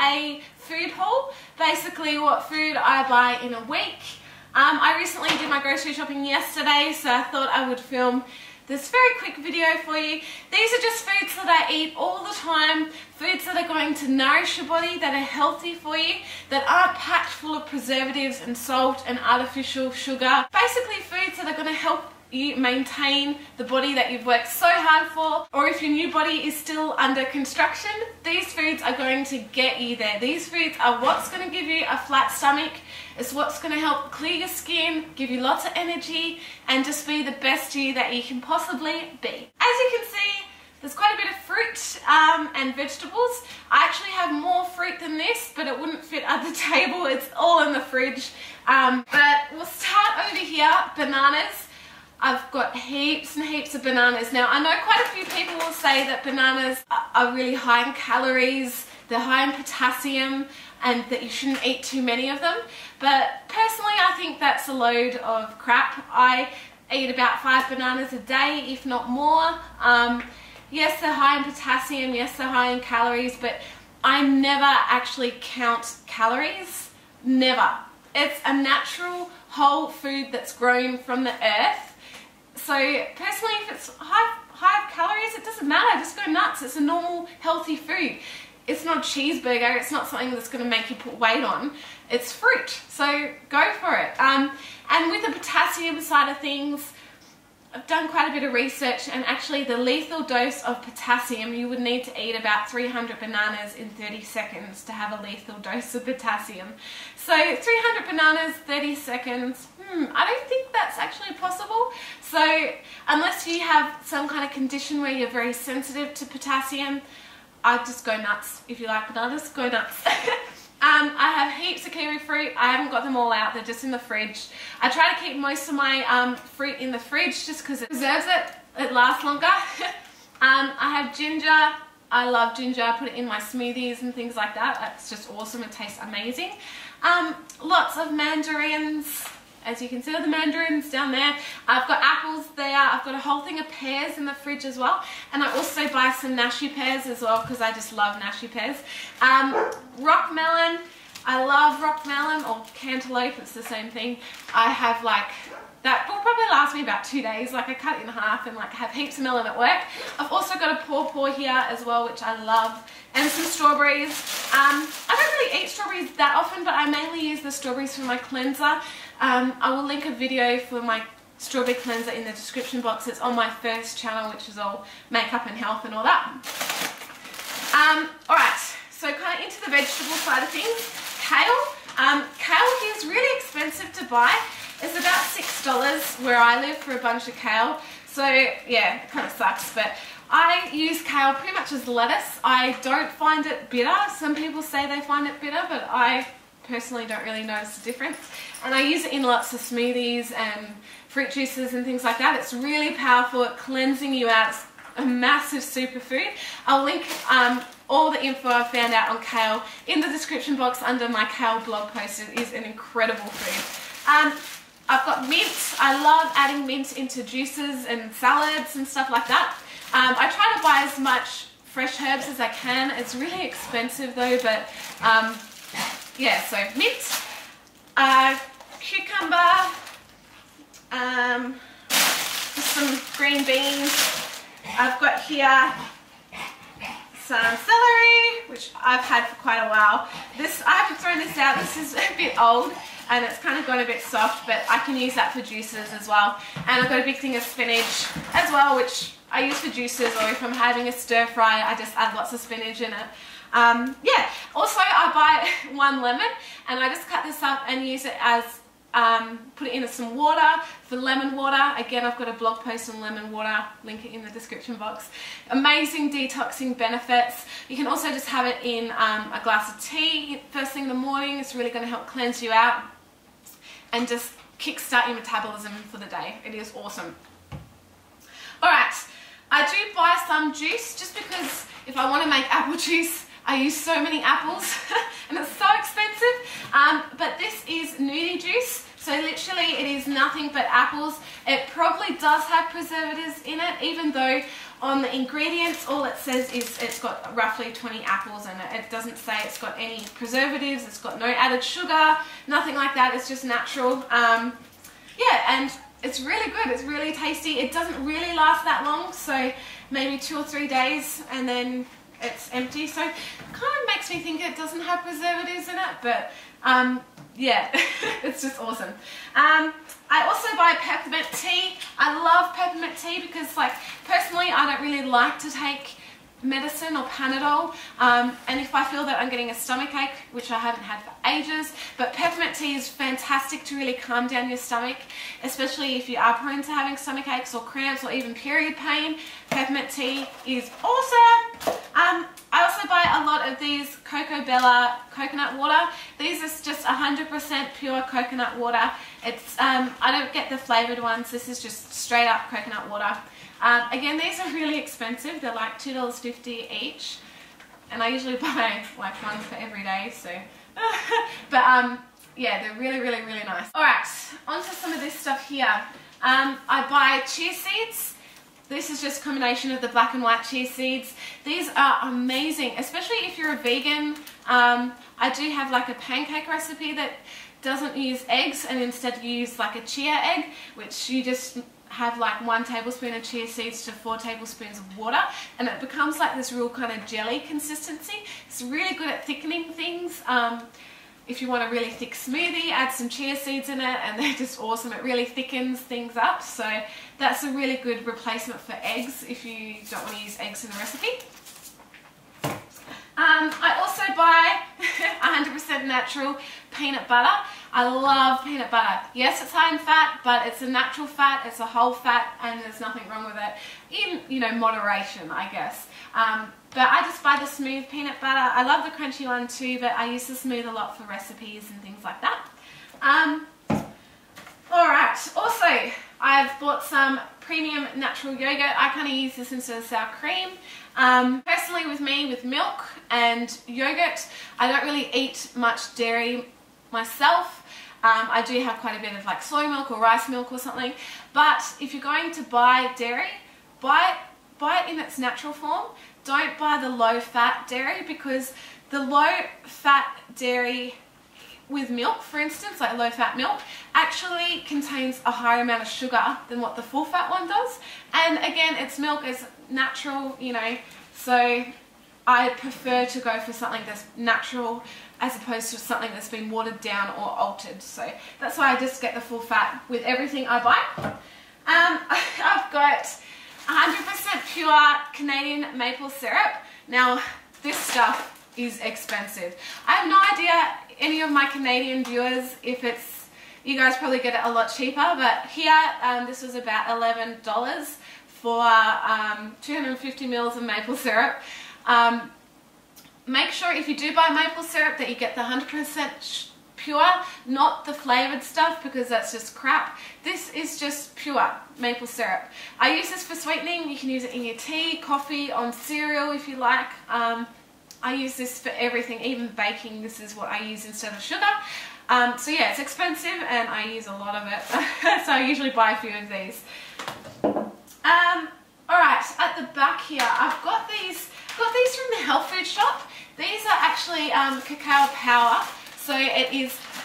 a food haul, basically what food I buy in a week. I recently did my grocery shopping yesterday, so I thought I would film this very quick video for you. These are just foods that I eat all the time, foods that are going to nourish your body, that are healthy for you, that aren't packed full of preservatives and salt and artificial sugar. Basically foods that are going to help you maintain the body that you've worked so hard for, or if your new body is still under construction, these foods are going to get you there. These foods are what's going to give you a flat stomach. It's what's going to help clear your skin, give you lots of energy, and just be the best you that you can possibly be. As you can see, there's quite a bit of fruit and vegetables. I actually have more fruit than this, but it wouldn't fit at the table. It's all in the fridge. But we'll start over here, bananas. I've got heaps and heaps of bananas. Now, I know quite a few people will say that bananas are really high in calories, they're high in potassium, and that you shouldn't eat too many of them. But personally, I think that's a load of crap. I eat about 5 bananas a day, if not more. Yes, they're high in potassium, yes, they're high in calories, but I never actually count calories. Never. It's a natural whole food that's grown from the earth. So personally, if it's high calories, it doesn't matter, just go nuts. It's a normal, healthy food. It's not a cheeseburger, it's not something that's going to make you put weight on. It's fruit, so go for it. And with the potassium side of things, I've done quite a bit of research, and actually the lethal dose of potassium, you would need to eat about 300 bananas in 30 seconds to have a lethal dose of potassium. So 300 bananas, 30 seconds, I don't think that's actually possible. So unless you have some kind of condition where you're very sensitive to potassium, I'd just go nuts. If you like bananas, go nuts. I have heaps of kiwi fruit. I haven't got them all out, they're just in the fridge. I try to keep most of my fruit in the fridge just because it preserves it. It lasts longer. I have ginger. I love ginger. I put it in my smoothies and things like that. That's just awesome. It tastes amazing. Lots of mandarins. As you can see, the mandarins down there. I've got apples there. I've got a whole thing of pears in the fridge as well. And I also buy some nashi pears as well because I just love nashi pears. Rock melon. I love rock melon, or cantaloupe. It's the same thing. I have like, that will probably last me about 2 days. Like I cut it in half and like have heaps of melon at work. I've also got a pawpaw here as well, which I love. And some strawberries. I don't really eat strawberries that often, but I mainly use the strawberries for my cleanser. I will link a video for my strawberry cleanser in the description box. It's on my first channel, which is all makeup and health and all that. Alright, so kind of into the vegetable side of things. Kale. Kale here is really expensive to buy. It's about $6 where I live for a bunch of kale. So yeah, it kind of sucks, but I use kale pretty much as lettuce. I don't find it bitter. Some people say they find it bitter, but I personally don't really notice the difference. And I use it in lots of smoothies and fruit juices and things like that. It's really powerful at cleansing you out. It's a massive superfood. I'll link all the info I found out on kale in the description box under my kale blog post. It is an incredible food. I've got mint. I love adding mint into juices and salads and stuff like that. I try to buy as much fresh herbs as I can. It's really expensive though, but yeah, so mint, cucumber, just some green beans. I've got here some celery, which I've had for quite a while. This, I have to throw this out. This is a bit old and it's kind of gone a bit soft, but I can use that for juices as well. And I've got a big thing of spinach as well, which I use for juices, or if I'm having a stir fry, I just add lots of spinach in it. Yeah, also I buy 1 lemon and I just cut this up and use it as, put it in some water for lemon water. Again, I've got a blog post on lemon water, link it in the description box. Amazing detoxing benefits. You can also just have it in a glass of tea first thing in the morning. It's really going to help cleanse you out and just kickstart your metabolism for the day. It is awesome. Alright, I do buy some juice just because if I want to make apple juice, I use so many apples and it's so expensive. But this is nudie juice, so literally it is nothing but apples. It probably does have preservatives in it, even though On the ingredients, all it says is it's got roughly 20 apples in it. It doesn't say it's got any preservatives, it's got no added sugar, nothing like that. It's just natural. Yeah, and it's really good. It's really tasty. It doesn't really last that long, so maybe 2 or 3 days and then it's empty. So it kind of makes me think it doesn't have preservatives in it, but yeah, it's just awesome. I also buy peppermint tea. I love peppermint tea because, like, personally I don't really like to take medicine or Panadol, and if I feel that I'm getting a stomach ache, which I haven't had for ages, but peppermint tea is fantastic to really calm down your stomach, especially if you are prone to having stomach aches or cramps or even period pain. Peppermint tea is awesome. I also buy a lot of these Coco Bella coconut water. These are just 100% pure coconut water. It's I don't get the flavoured ones. This is just straight up coconut water. Again, these are really expensive. They're like $2.50 each, and I usually buy like one for every day. So, but yeah, they're really, really, really nice. All right, onto some of this stuff here. I buy chia seeds. This is just a combination of the black and white chia seeds. These are amazing, especially if you're a vegan. I do have like a pancake recipe that doesn't use eggs and instead use like a chia egg, which you just have like 1 tablespoon of chia seeds to 4 tablespoons of water, and it becomes like this real kind of jelly consistency. It's really good at thickening things. If you want a really thick smoothie, add some chia seeds in it and they're just awesome. It really thickens things up, so that's a really good replacement for eggs if you don't want to use eggs in the recipe. I also buy 100% natural peanut butter. I love peanut butter. Yes, it's high in fat, but it's a natural fat, it's a whole fat, and there's nothing wrong with it. In, you know, moderation, I guess. But I just buy the smooth peanut butter. I love the crunchy one too, but I use the smooth a lot for recipes and things like that. Alright, also I've bought some premium natural yogurt. I kind of use this instead of sour cream. Personally with me, with milk and yogurt, I don't really eat much dairy myself. I do have quite a bit of like soy milk or rice milk or something, but if you're going to buy dairy, buy it in its natural form. Don't buy the low fat dairy, because the low fat dairy with milk, for instance, like low fat milk, actually contains a higher amount of sugar than what the full fat one does. And again, it's milk, it's natural, you know, so I prefer to go for something that's natural as opposed to something that's been watered down or altered. So that's why I just get the full fat with everything I buy. I've got 100% pure Canadian maple syrup. Now, this stuff is expensive. I have no idea, any of my Canadian viewers, if it's, you guys probably get it a lot cheaper, but here this was about $11 for 250 mils of maple syrup. Make sure if you do buy maple syrup that you get the 100% pure, not the flavored stuff, because that's just crap. This is just pure maple syrup. I use this for sweetening. You can use it in your tea, coffee, on cereal if you like. I use this for everything, even baking. This is what I use instead of sugar. So yeah, it's expensive and I use a lot of it. So I usually buy a few of these. Alright, at the back here, I've got these from the health food shop. These are actually cacao power. So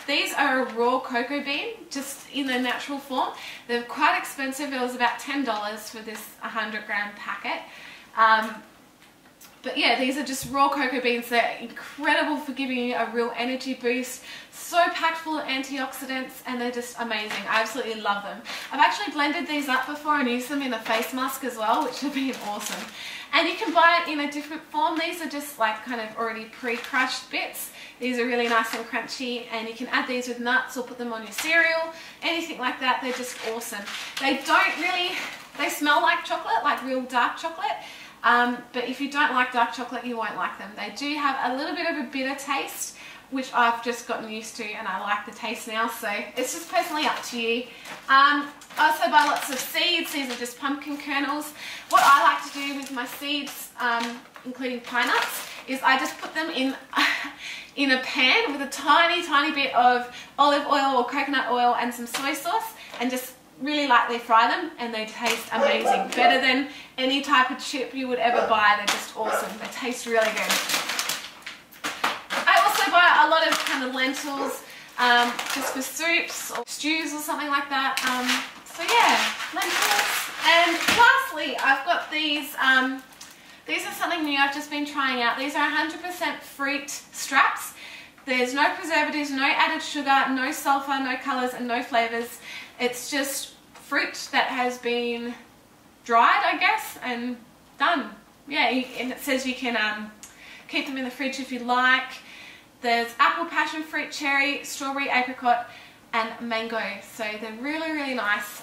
these are a raw cocoa bean, just in their natural form. They're quite expensive. It was about $10 for this 100-gram packet. But yeah, these are just raw cocoa beans. They're incredible for giving you a real energy boost. So packed full of antioxidants, and they're just amazing. I absolutely love them. I've actually blended these up before and used them in a face mask as well, which have been awesome. And you can buy it in a different form. These are just like kind of already pre-crushed bits. These are really nice and crunchy, and you can add these with nuts or put them on your cereal, anything like that. They're just awesome. They smell like chocolate, like real dark chocolate. But if you don't like dark chocolate, you won't like them. They do have a little bit of a bitter taste, which I've just gotten used to, and I like the taste now, so it's just personally up to you. I also buy lots of seeds. These are just pumpkin kernels. What I like to do with my seeds, including pine nuts, is I just put them in a pan with a tiny bit of olive oil or coconut oil and some soy sauce, and just really lightly fry them and they taste amazing. Better than any type of chip you would ever buy. They're just awesome. They taste really good. I also buy a lot of kind of lentils just for soups or stews or something like that. So yeah, lentils. And lastly, I've got these. These are something new I've just been trying out. These are 100% fruit straps. There's no preservatives, no added sugar, no sulfur, no colors and no flavors. It's just fruit that has been dried, I guess, and done. Yeah, and it says you can keep them in the fridge if you like. There's apple, passion fruit, cherry, strawberry, apricot and mango. So they're really, really nice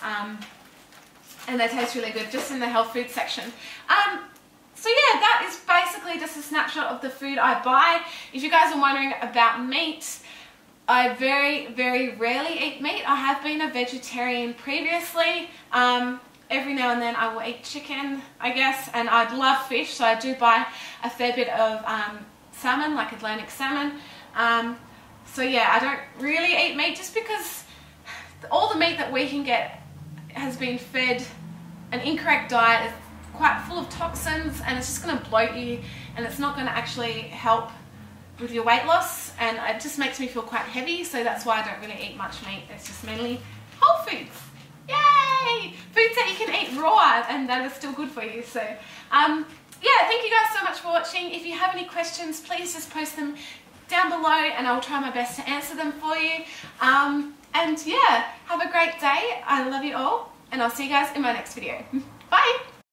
and they taste really good, just in the health food section. So yeah, that is basically just a snapshot of the food I buy. If you guys are wondering about meat, I very, very rarely eat meat. I have been a vegetarian previously. Every now and then I will eat chicken, I guess, and I love fish, so I do buy a fair bit of salmon, like Atlantic salmon. So yeah, I don't really eat meat just because all the meat that we can get has been fed an incorrect diet. It's quite full of toxins and it's just going to bloat you and it's not going to actually help with your weight loss, and it just makes me feel quite heavy, so that's why I don't really eat much meat. It's just mainly whole foods. Yay! Foods that you can eat raw and that are still good for you. So yeah, thank you guys so much for watching. If you have any questions, please just post them down below and I'll try my best to answer them for you. And yeah, have a great day. I love you all and I'll see you guys in my next video. Bye!